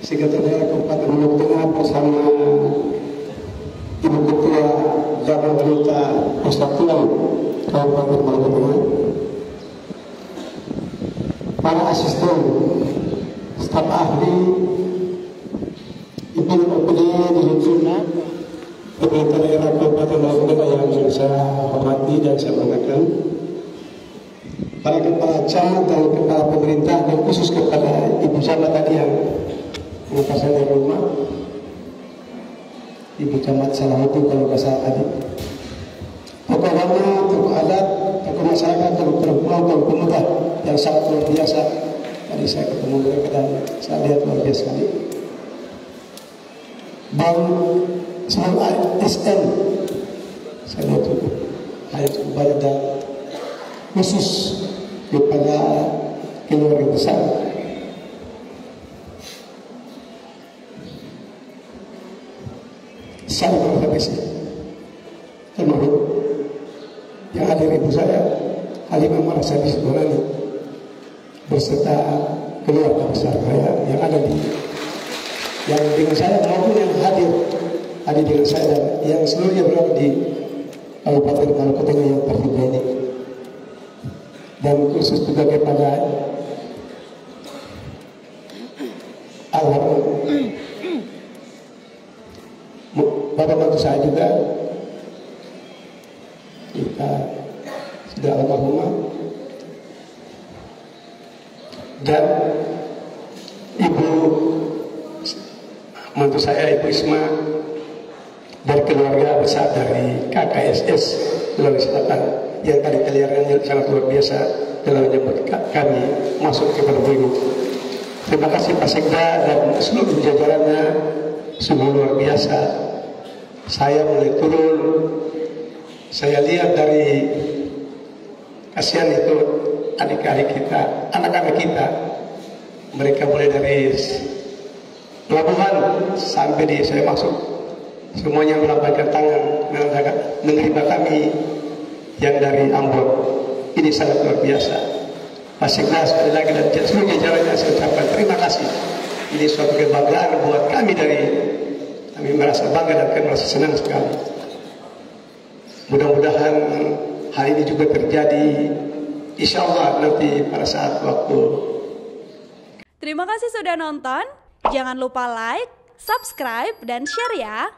Sekretariat Kabupaten Lombok Tengah bersama Ibu Ketua Jabar Wanita Persatuan Kabupaten Lombok Tengah, para asisten, staf ahli, Ibu OPD di Lingkungan Pemerintah Daerah Kabupaten Lombok Tengah yang saya hormati dan saya banggakan, para kepala camat dan kepala pemerintah, dan khusus kepada Ibu Camat tadi yang mengupas saya dari rumah, Ibu Camat Salahuddin kalau nggak salah tadi, tokoh lama, tokoh adat, tokoh masyarakat, tokoh perempuan, tokoh pemuda yang sangat luar biasa. Tadi saya ketemu mereka dan saya lihat luar biasa sekali. Dan semua ASN saya lihat cukup banyak dan khusus kepada keluarga besar. Saya berterima termasuk yang hadir ibu saya Halimah Marasadi Sitorani beserta keluarga besar saya yang ada di yang dengan saya maupun yang hadir dengan saya dan yang seluruhnya berada di Kabupaten Maluku Tengah yang tertiga ini, dan khusus juga kepada almarhum bapak bantu saya juga, kita sudah almarhumah, dan ibu mantu saya Ibu Isma dari keluarga besar dari KKSS Sulawesi Selatan yang tadi kelihatannya sangat luar biasa dalam menyambut kami masuk ke Perbuinu. Terima kasih Pak Sekda dan seluruh jajarannya, sungguh luar biasa. Saya mulai turun, saya lihat dari kasihan itu adik-adik kita, anak-anak kita, mereka mulai dari pelabuhan sampai di saya masuk, semuanya melambaikan tangan menerima kami yang dari Ambon. Ini sangat luar biasa. Pak Sekda sekali lagi dan seluruh jajarannya saya ucapkan terima kasih. Ini suatu kebanggaan buat kami kami merasa bangga dan kami merasa senang sekali. Mudah-mudahan hal ini juga terjadi, insya Allah nanti pada saat waktu. Terima kasih sudah nonton. Jangan lupa like, subscribe, dan share ya.